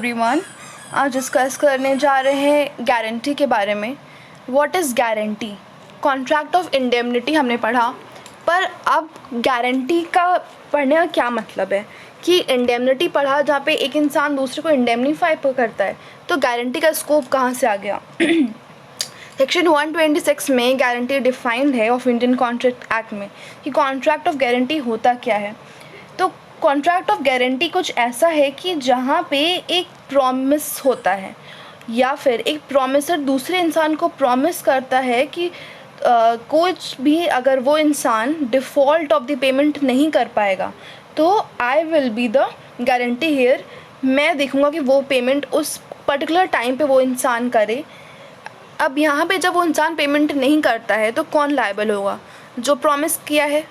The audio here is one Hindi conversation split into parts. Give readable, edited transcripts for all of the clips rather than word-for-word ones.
एवरीवन। आज डिस्कस करने जा रहे हैं गारंटी के बारे में। What is guarantee? Contract of indemnity हमने पढ़ा, पर अब गारंटी का पढ़ने का क्या मतलब है कि इंडेमनिटी पढ़ा जहाँ पे एक इंसान दूसरे को इंडेमनीफाई करता है, तो गारंटी का स्कोप कहाँ से आ गया? सेक्शन 126 में गारंटी डिफाइंड है ऑफ इंडियन कॉन्ट्रैक्ट एक्ट में कि कॉन्ट्रैक्ट ऑफ गारंटी होता क्या है। तो कॉन्ट्रैक्ट ऑफ गारंटी कुछ ऐसा है कि जहाँ पे एक प्रॉमिस होता है या फिर एक प्रॉमिसर दूसरे इंसान को प्रॉमिस करता है कि कुछ भी अगर वो इंसान डिफ़ॉल्ट ऑफ द पेमेंट नहीं कर पाएगा तो I will be the guarantee here. मैं देखूँगा कि वो पेमेंट उस पर्टिकुलर टाइम पे वो इंसान करे। अब यहाँ पे जब वो इंसान पेमेंट नहीं करता है तो कौन लायबल होगा? जो प्रॉमिस किया है।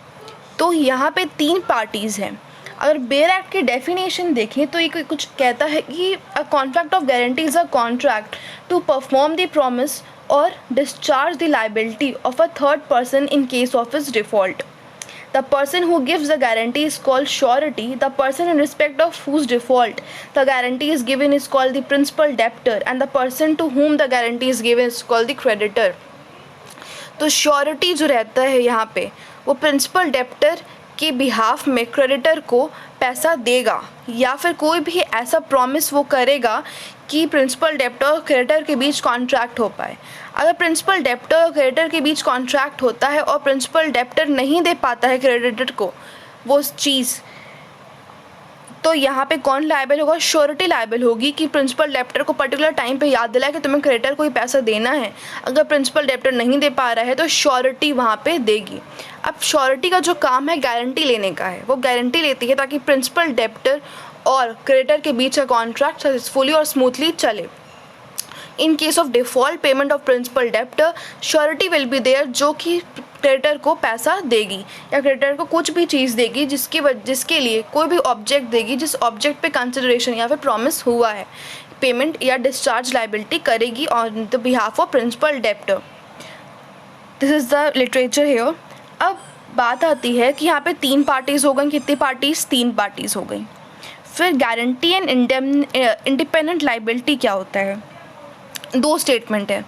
तो यहाँ पे 3 पार्टीज़ हैं। अगर बेयर एक्ट की डेफिनेशन देखें तो ये कुछ कहता है कि a contract of guarantee is a contract to perform the promise और discharge the liability of a third person in case of his default. The person who gives the guarantee is called surety. The person in respect of whose default the guarantee is given is called the principal debtor, and the person to whom the guarantee is given is called the creditor. तो श्योरिटी जो रहता है यहाँ पे वो प्रिंसिपल डेप्टर के बिहाफ में क्रेडिटर को पैसा देगा या फिर कोई भी ऐसा प्रॉमिस वो करेगा कि प्रिंसिपल डेप्टर और क्रेडिटर के बीच कॉन्ट्रैक्ट हो पाए। अगर प्रिंसिपल डेप्टर और क्रेडिटर के बीच कॉन्ट्रैक्ट होता है और प्रिंसिपल डेप्टर नहीं दे पाता है क्रेडिटर को वो चीज़, तो यहाँ पे कौन लायबल होगा? श्योरिटी लायबल होगी कि प्रिंसिपल डेप्टर को पर्टिकुलर टाइम पे याद दिलाए कि तुम्हें क्रेडिटर को ही पैसा देना है। अगर प्रिंसिपल डेप्टर नहीं दे पा रहा है तो श्योरिटी वहाँ पे देगी। अब श्योरिटी का जो काम है गारंटी लेने का है, वो गारंटी लेती है ताकि प्रिंसिपल डेप्टर और क्रेडिटर के बीच का कॉन्ट्रैक्ट सक्सेसफुली और स्मूथली चले। In case of default payment of principal debtor, surety will be there जो कि क्रेडिटर को पैसा देगी या क्रेडिटर को कुछ भी चीज़ देगी जिसके लिए कोई भी ऑब्जेक्ट देगी जिस ऑब्जेक्ट पे कंसिडरेशन या फिर प्रॉमिस हुआ है, पेमेंट या डिस्चार्ज लायबिलिटी करेगी on the behalf of principal debtor. This is the literature here. अब बात आती है कि यहाँ पे 3 पार्टीज़ हो गई। कितनी पार्टीज़? 3 पार्टीज़ हो गई। फिर गारंटी एंड इंडिपेंडेंट लायबिलिटी क्या होता है? 2 स्टेटमेंट है,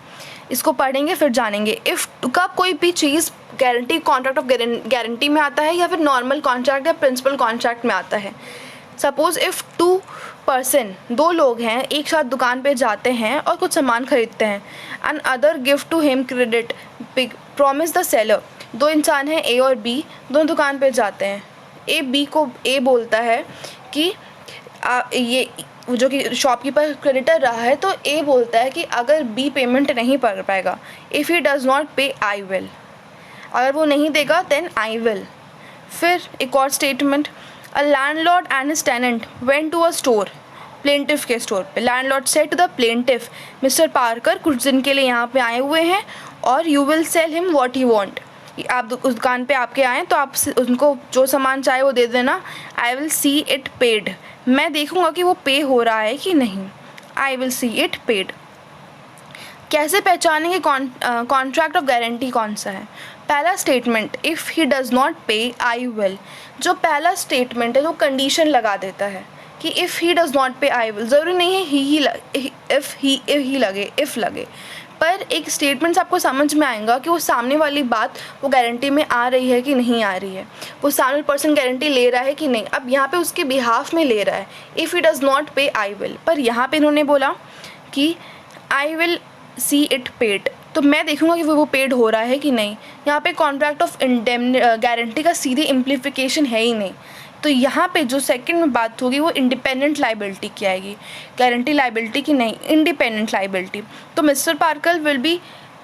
इसको पढ़ेंगे फिर जानेंगे। इफ़ कब कोई भी चीज़ गारंटी कॉन्ट्रैक्ट ऑफ गारंटी में आता है या फिर नॉर्मल कॉन्ट्रैक्ट या प्रिंसिपल कॉन्ट्रैक्ट में आता है। सपोज़ इफ़ 2 लोग हैं, एक साथ दुकान पे जाते हैं और कुछ सामान खरीदते हैं and other give to him credit promise the seller. 2 इंसान हैं ए और बी, दोनों दुकान पे जाते हैं। ए बी को ए बोलता है कि ये जो कि शॉपकीपर क्रेडिटर रहा है, तो ए बोलता है कि अगर बी पेमेंट नहीं कर पाएगा, इफ़ ही डज़ नॉट पे आई विल, अगर वो नहीं देगा देन आई विल। फिर एक और statement, a landlord and his tenant went to a store, plaintiff के स्टोर पे। Landlord said to the plaintiff, mister Parker कुछ दिन के लिए यहाँ पे आए हुए हैं और you will sell him what he want. आप उस दुकान पे आपके आएँ तो आप उनको जो सामान चाहे वो दे देना। I will see it paid, मैं देखूंगा कि वो पे हो रहा है कि नहीं। I will see it paid. कैसे पहचानेंगे कॉन्ट्रैक्ट ऑफ गारंटी कौन सा है? पहला statement, if he does not पे आई विल। जो पहला स्टेटमेंट है वो कंडीशन लगा देता है कि इफ़ ही डज़ नॉट पे आई विल। ज़रूरी नहीं है इफ़ लगे, पर एक स्टेटमेंट से आपको समझ में आएगा कि वो सामने वाली बात वो गारंटी में आ रही है कि नहीं आ रही है, वो सामने पर्सन गारंटी ले रहा है कि नहीं। अब यहाँ पे उसके बिहाफ में ले रहा है, इफ़ ही डज़ नॉट पे आई विल, पर यहाँ पे इन्होंने बोला कि I will see it paid, तो मैं देखूँगा कि वो पेड हो रहा है कि नहीं। यहाँ पे कॉन्ट्रैक्ट ऑफ गारंटी का सीधी इम्प्लीफिकेशन है ही नहीं। तो यहाँ पे जो सेकंड में बात होगी वो इंडिपेंडेंट लायबिलिटी की आएगी, गारंटी लायबिलिटी की नहीं, इंडिपेंडेंट लायबिलिटी। तो मिस्टर पार्कर विल बी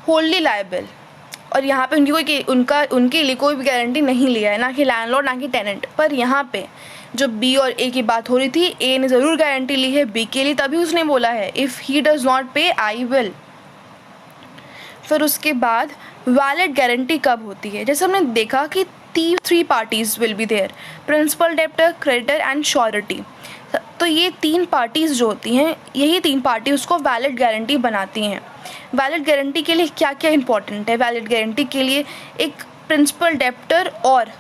होल्डली लायबल, और यहाँ पे उनके लिए कोई भी गारंटी नहीं लिया है, ना कि लैंडलॉर्ड ना कि टेनेंट। पर यहाँ पे जो बी और ए की बात हो रही थी, ए ने ज़रूर गारंटी ली है बी के लिए, तभी उसने बोला है इफ़ ही डज़ नॉट पे आई विल। फिर उसके बाद वैलिड गारंटी कब होती है? जैसे हमने देखा कि 3 parties will be there, principal debtor, creditor and surety. तो ये 3 पार्टीज़ जो होती हैं, यही 3 पार्टी उसको वैलिड गारंटी बनाती हैं। वैलिड गारंटी के लिए क्या क्या इंपॉर्टेंट है? वैलिड गारंटी के लिए एक प्रिंसिपल डेप्टर और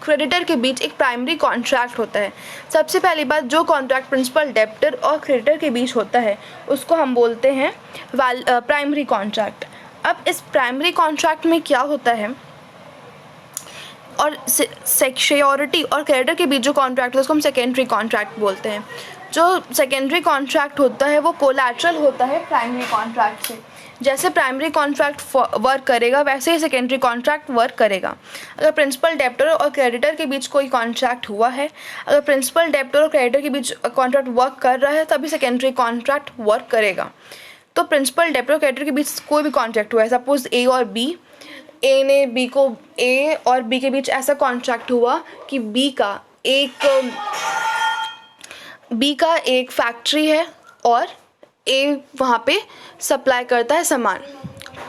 क्रेडिटर के बीच एक प्राइमरी कॉन्ट्रैक्ट होता है। सबसे पहली बात, जो कॉन्ट्रैक्ट प्रिंसिपल डेब्टर और क्रेडिटर के बीच होता है उसको हम बोलते हैं प्राइमरी कॉन्ट्रैक्ट। अब इस प्राइमरी कॉन्ट्रैक्ट में क्या होता है, और सिक्योरिटी और क्रेडिटर के बीच जो कॉन्ट्रैक्ट है उसको हम सेकेंडरी कॉन्ट्रैक्ट बोलते हैं। जो सेकेंडरी कॉन्ट्रैक्ट होता है वो कोलैटरल होता है प्राइमरी कॉन्ट्रैक्ट से। जैसे प्राइमरी कॉन्ट्रैक्ट वर्क करेगा वैसे ही सेकेंडरी कॉन्ट्रैक्ट वर्क करेगा। अगर प्रिंसिपल डेब्टर और क्रेडिटर के बीच कोई कॉन्ट्रैक्ट हुआ है, अगर प्रिंसिपल डेब्टर और क्रेडिटर के बीच कॉन्ट्रैक्ट वर्क कर रहा है तभी सेकेंडरी कॉन्ट्रैक्ट वर्क करेगा। तो प्रिंसिपल डेब्टर और क्रेडिटर के बीच कोई भी कॉन्ट्रैक्ट हुआ है, सपोज ए और बी, ए ने बी को, ए और बी के बीच ऐसा कॉन्ट्रैक्ट हुआ कि बी का एक फैक्ट्री है और ए वहाँ पे सप्लाई करता है सामान।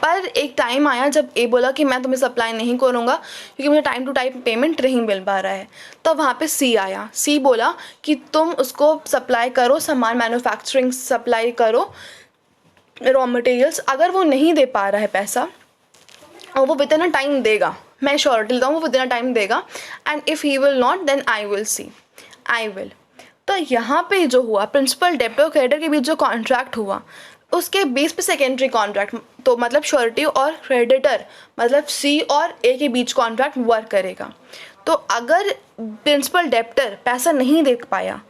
पर एक टाइम आया जब ए बोला कि मैं तुम्हें सप्लाई नहीं करूँगा क्योंकि मुझे टाइम टू टाइम पेमेंट नहीं मिल पा रहा है। तब वहाँ पे सी आया, सी बोला कि तुम उसको सप्लाई करो, सामान मैन्युफैक्चरिंग सप्लाई करो, रॉ मटेरियल्स। अगर वो नहीं दे पा रहा है पैसा और वो विदिन अ टाइम देगा, मैं श्योरिटी लेता हूँ वो विदिन अ टाइम देगा, and if he will not then I will. तो यहाँ पे जो हुआ, प्रिंसिपल डेब्टर और क्रेडिटर के बीच जो कॉन्ट्रैक्ट हुआ उसके बेस पे सेकेंडरी कॉन्ट्रैक्ट, तो मतलब श्योरिटी और क्रेडिटर मतलब सी और ए के बीच कॉन्ट्रैक्ट वर्क करेगा। तो अगर प्रिंसिपल डेब्टर पैसा नहीं दे पाया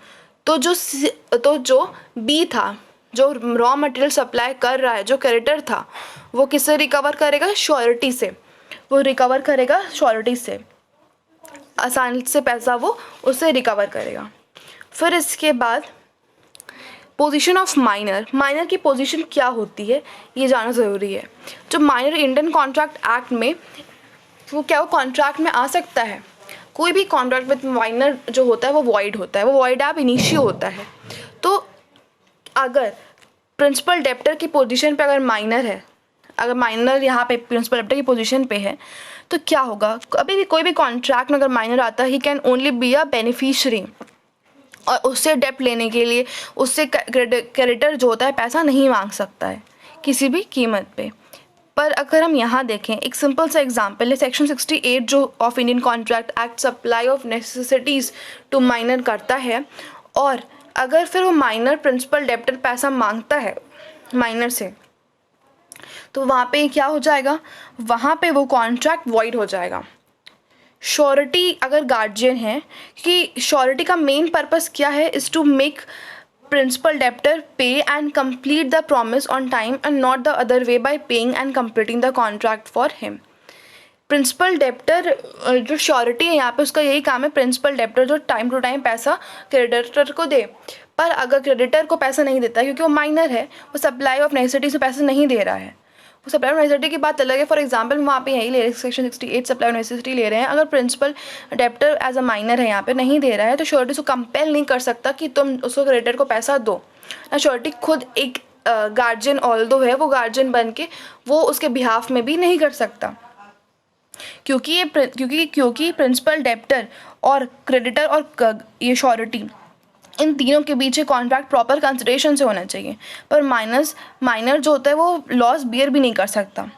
तो जो बी था, जो रॉ मटेरियल सप्लाई कर रहा है, जो क्रेडिटर था, वो किससे रिकवर करेगा? श्योरिटी से। वो रिकवर करेगा श्योरिटी से, आसानी से पैसा वो उससे रिकवर करेगा। फिर इसके बाद पोजीशन ऑफ माइनर की पोजीशन क्या होती है ये जानना ज़रूरी है। जो माइनर इंडियन कॉन्ट्रैक्ट एक्ट में वो कॉन्ट्रैक्ट में आ सकता है। कोई भी कॉन्ट्रैक्ट विद माइनर जो होता है वो वॉइड होता है, वो वॉइड एब इनिशियो होता है। तो अगर प्रिंसिपल डेब्टर की पोजीशन पे अगर माइनर है, अगर माइनर यहाँ पे प्रिंसिपल डेब्टर की पोजीशन पे है तो क्या होगा? अभी भी कोई भी कॉन्ट्रैक्ट में अगर माइनर आता है, he can only be a beneficiary, और उससे डेब्ट लेने के लिए उससे क्रेडिटर जो होता है पैसा नहीं मांग सकता है किसी भी कीमत पे। पर अगर हम यहाँ देखें, एक सिंपल सा एग्जांपल है, सेक्शन 68 जो of Indian contract act supply of necessities to minor करता है, और अगर फिर वो माइनर प्रिंसिपल डेब्टर पैसा मांगता है माइनर से, तो वहाँ पे क्या हो जाएगा? वहाँ पे वो कॉन्ट्रैक्ट वॉइड हो जाएगा। श्योरिटी अगर गार्जियन है, कि श्योरिटी का मेन पर्पस क्या है? Is to make principal debtor pay and complete the promise on time and not the other way by paying and completing the contract for him. Principal debtor जो श्योरिटी है यहाँ पे, उसका यही काम है, प्रिंसिपल डेब्टर जो टाइम टू टाइम पैसा क्रेडिटर को दे। पर अगर क्रेडिटर को पैसा नहीं देता क्योंकि वो माइनर है, वो सप्लाई ऑफ नेसेसिटी से पैसा नहीं दे रहा है, वो सप्लाई ऑफ नेसेसिटी की बात अलग है। फॉर एग्जांपल वहाँ पे यही ले रहे हैं, सेक्शन 68 सप्लाई ऑफ नेसेसिटी ले रहे हैं। अगर principal debtor as a minor है यहाँ पे नहीं दे रहा है तो श्योरिटी उसको कंपेल नहीं कर सकता कि तुम उसको क्रेडिटर को पैसा दो। ना श्योरिटी खुद एक गार्जियन ऑल्दो है, वो गार्जियन बन के वो उसके बिहाफ में भी नहीं कर सकता, क्योंकि प्रिंसिपल डेब्टर और क्रेडिटर और ये श्योरिटी, इन तीनों के बीच कॉन्ट्रैक्ट प्रॉपर कंसिडरेशन से होना चाहिए। पर माइनर जो होता है वो लॉस बियर भी नहीं कर सकता।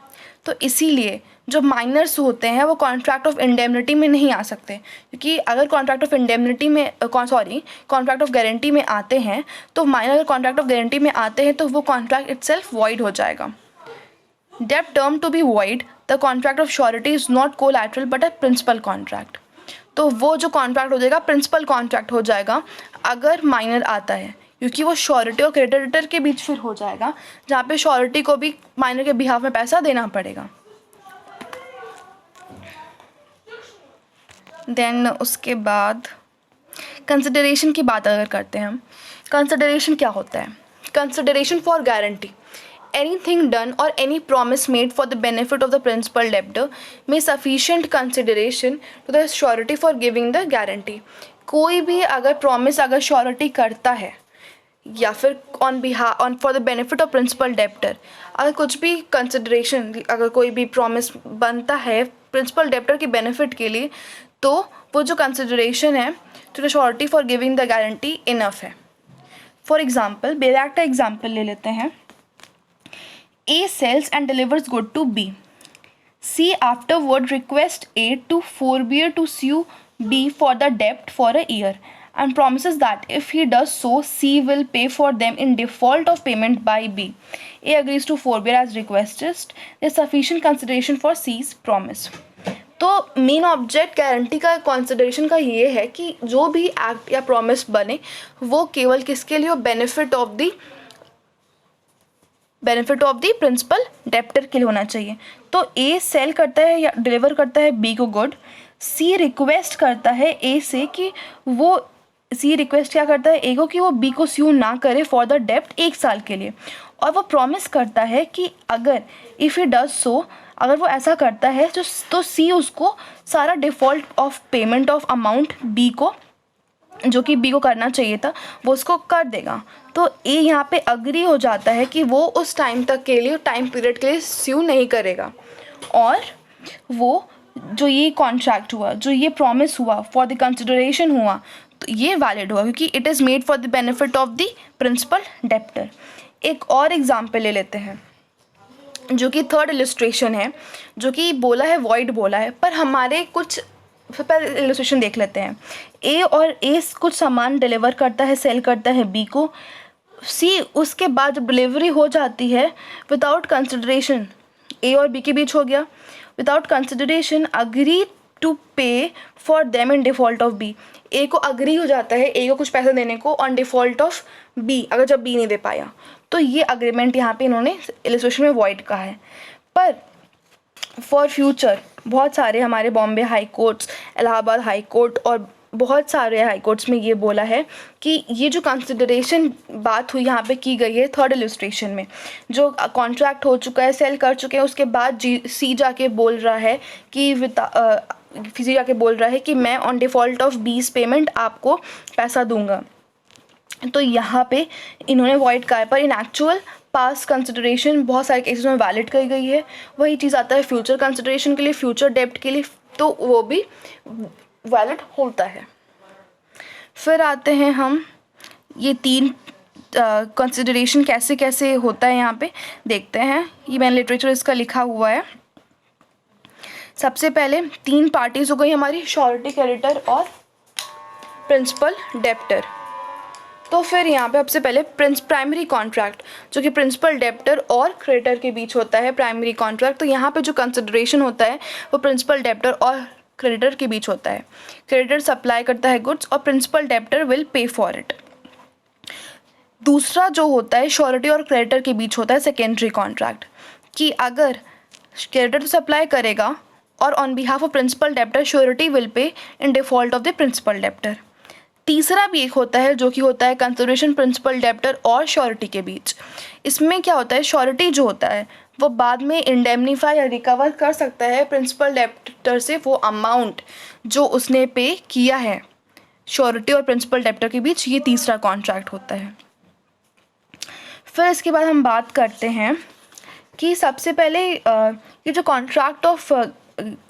तो इसीलिए जो माइनर्स होते हैं वो कॉन्ट्रैक्ट ऑफ इंडेमनिटी में नहीं आ सकते, क्योंकि अगर कॉन्ट्रैक्ट ऑफ गारंटी में आते हैं तो माइनर अगर कॉन्ट्रैक्ट ऑफ गारंटी में आते हैं तो वो कॉन्ट्रैक्ट इटसेल्फ वॉइड हो जाएगा। डेब्ट term to be void, the contract of surety is not collateral but a principal contract. तो वो जो कॉन्ट्रैक्ट हो जाएगा प्रिंसिपल कॉन्ट्रैक्ट हो जाएगा अगर माइनर आता है, क्योंकि वो श्योरिटी और क्रेडिटर के बीच फिर हो जाएगा, जहाँ पे श्योरिटी को भी माइनर के बिहाफ में पैसा देना पड़ेगा। देन उसके बाद कंसिडरेशन की बात अगर करते हैं हम, कंसिडरेशन क्या होता है? Consideration for guarantee, anything done or any promise made for the benefit of the principal debtor may sufficient consideration to the surety for giving the guarantee। कोई भी अगर प्रॉमिस अगर श्योरिटी करता है या फिर on for the benefit of principal debtor, अगर कुछ भी कंसिडरेशन, अगर कोई भी प्रॉमिस बनता है प्रिंसिपल डेब्टर के बेनिफिट के लिए, तो वो जो कंसिडरेशन है to the surety for giving the guarantee enough है। फॉर एग्जाम्पल, बेरा एक्ट का एग्जाम्पल ले लेते हैं। A sells and delivers good to B. C afterward requests A to forbear to sue B for the debt for a year and promises that if he does so, C will pay for them in default of payment by B. A agrees to forbear as requested. There is sufficient consideration for C's promise. तो मेन ऑब्जेक्ट गारंटी का कंसिडरेशन का ये है कि जो भी एक्ट या प्रॉमिस बने वो केवल किसके लिए हो, benefit of the principal debtor के लिए होना चाहिए. तो ए सेल करता है या डिलीवर करता है बी को गुड. सी रिक्वेस्ट करता है ए से कि वो क्या करता है ए को कि वो बी को स्यू ना करे फॉर द डेप्ट 1 साल के लिए. और वो प्रॉमिस करता है कि अगर इफ़ ही डज सो, अगर वो ऐसा करता है तो सी उसको सारा default of payment of amount B को, जो कि बी को करना चाहिए था, वो उसको कर देगा. तो ए यहाँ पे अग्री हो जाता है कि वो उस टाइम पीरियड के लिए स्यू नहीं करेगा. और वो जो ये कॉन्ट्रैक्ट हुआ, जो ये प्रॉमिस हुआ, फॉर द कंसिडरेशन हुआ, तो ये वैलिड हुआ क्योंकि it is made for the benefit of the principal debtor. एक और एग्जाम्पल ले लेते हैं जो कि थर्ड इलस्ट्रेशन है, जो कि बोला है वॉइड बोला है, पर हमारे कुछ पहले इलस्ट्रेशन देख लेते हैं. ए कुछ सामान डिलीवर करता है, सेल करता है बी को. सी उसके बाद जब डिलीवरी हो जाती है विदाउट कंसिडरेशन, ए और बी के बीच हो गया, without consideration agree to pay for them in default of B. A को अग्री हो जाता है ए को कुछ पैसे देने को ऑन डिफ़ॉल्ट ऑफ बी, अगर जब बी नहीं दे पाया. तो ये अग्रीमेंट यहाँ पे इन्होंने इलस्ट्रेशन में वॉइड कहा है. पर फॉर फ्यूचर बहुत सारे हमारे Bombay high courts, Allahabad high court और बहुत सारे हाई कोर्ट्स में ये बोला है कि ये जो कंसिडरेशन बात हुई यहाँ पे की गई है थर्ड इलस्ट्रेशन में, जो कॉन्ट्रैक्ट हो चुका है, सेल कर चुके हैं, उसके बाद सी जाके बोल रहा है कि मैं ऑन डिफ़ॉल्ट ऑफ बीस पेमेंट आपको पैसा दूंगा. तो यहाँ पे इन्होंने वॉइड कहा है, पर इन एक्चुअल पास्ट कंसिडरेशन बहुत सारे केसेस में वैलिड कही गई है. वही चीज़ आता है फ्यूचर कंसिडरेशन के लिए, फ्यूचर डेप्ट के लिए, तो वो भी वैलिड होता है. फिर आते हैं हम ये 3 कंसिडरेशन कैसे कैसे होता है यहाँ पे देखते हैं. ये मैंने लिटरेचर इसका लिखा हुआ है. सबसे पहले 3 पार्टीज हो गई हमारी, श्योरिटी, क्रेडिटर और प्रिंसिपल डेप्टर. तो फिर यहाँ पे सबसे पहले प्राइमरी कॉन्ट्रैक्ट, जो कि प्रिंसिपल डेप्टर और क्रेडिटर के बीच होता है, प्राइमरी कॉन्ट्रैक्ट. तो यहाँ पे जो कंसिडरेशन होता है वो प्रिंसिपल डेप्टर और क्रेडिटर के बीच होता है. क्रेडिटर सप्लाई करता है गुड्स और principal debtor will pay for it. दूसरा जो होता है श्योरिटी और क्रेडिटर के बीच होता है सेकेंडरी कॉन्ट्रैक्ट, कि अगर क्रेडिटर तो सप्लाई करेगा और on behalf of principal debtor surety will pay in default of the principal debtor. तीसरा भी एक होता है जो कि होता है कंसिडरेशन प्रिंसिपल डेप्टर और श्योरिटी के बीच. इसमें क्या होता है, श्योरिटी जो होता है वो बाद में इंडेमनीफाई या रिकवर कर सकता है प्रिंसिपल डेप्टर से वो अमाउंट जो उसने पे किया है. श्योरिटी और प्रिंसिपल डेप्टर के बीच ये तीसरा कॉन्ट्रैक्ट होता है. फिर इसके बाद हम बात करते हैं कि सबसे पहले ये जो कॉन्ट्रैक्ट ऑफ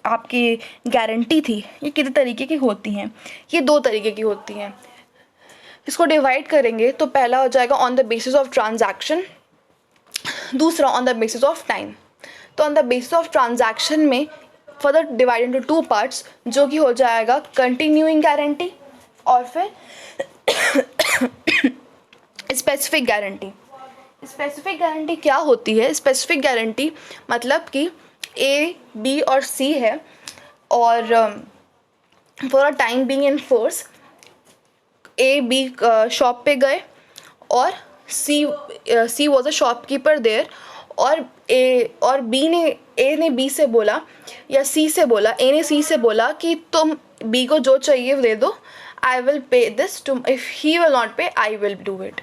आपकी गारंटी थी, ये कितने तरीके की होती हैं. ये 2 तरीके की होती हैं. इसको डिवाइड करेंगे तो पहला हो जाएगा on the basis of transaction, दूसरा on the basis of time. तो on the basis of transaction में फर्दर डिवाइड इनटू 2 पार्ट्स, जो कि हो जाएगा कंटिन्यूइंग गारंटी और फिर स्पेसिफिक गारंटी. स्पेसिफिक गारंटी क्या होती है? स्पेसिफिक गारंटी मतलब कि ए, बी और सी है और for a time being in force A B shop पे गए और C was a shopkeeper there और ए ने बी से बोला या सी से बोला, ए ने सी से बोला कि तुम बी को जो चाहिए दे दो, I will pay this, if he will not पे आई विल डू इट.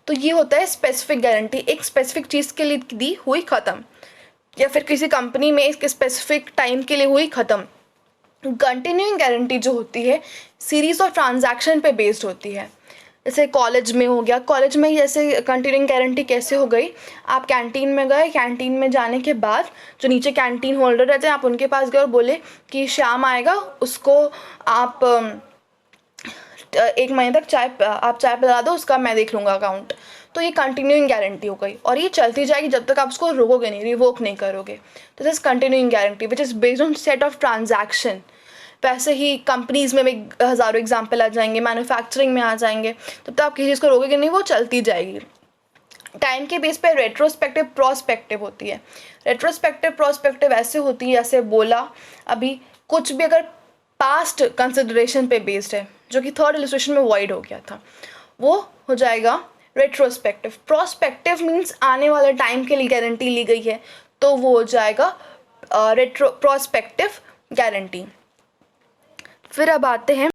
तो ये होता है स्पेसिफिक गारंटी, एक स्पेसिफिक चीज़ के लिए दी हुई ख़त्म, या फिर किसी कंपनी में एक स्पेसिफिक टाइम के लिए हुई ख़त्म. कंटिन्यूइंग गारंटी जो होती है सीरीज़ ऑफ ट्रांजैक्शन पे बेस्ड होती है. जैसे कॉलेज में हो गया, कॉलेज में जैसे कंटिन्यूइंग गारंटी कैसे हो गई, आप कैंटीन में गए, कैंटीन में जाने के बाद जो नीचे कैंटीन होल्डर रहते हैं आप उनके पास गए और बोले कि शाम आएगा, उसको आप 1 महीने तक आप चाय पिला दो, उसका मैं देख लूँगा अकाउंट. तो ये कंटिन्यूइंग गारंटी हो गई और ये चलती जाएगी जब तक आप उसको रोकोगे नहीं, रिवोक नहीं करोगे. तो this continuing guarantee which is based on set of transaction. वैसे ही कंपनीज़ में भी हज़ारों एग्जाम्पल आ जाएंगे, मैन्युफैक्चरिंग में आ जाएंगे, तो आप किसी चीज़ को रोकेंगे नहीं, वो चलती जाएगी। टाइम के बेस पे रेट्रोस्पेक्टिव प्रोस्पेक्टिव होती है। रेट्रोस्पेक्टिव प्रोस्पेक्टिव ऐसे होती है, जैसे बोला अभी, कुछ भी अगर पास्ट कंसिडरेशन पे बेस्ड है, जो कि थर्ड इलस्ट्रेशन में वॉइड हो गया था, वो हो जाएगा रेट्रोस्पेक्टिव। प्रोस्पेक्टिव मीन्स आने वाले टाइम के लिए गारंटी ली गई है, तो वो हो जाएगा प्रोस्पेक्टिव गारंटी। फिर अब आते हैं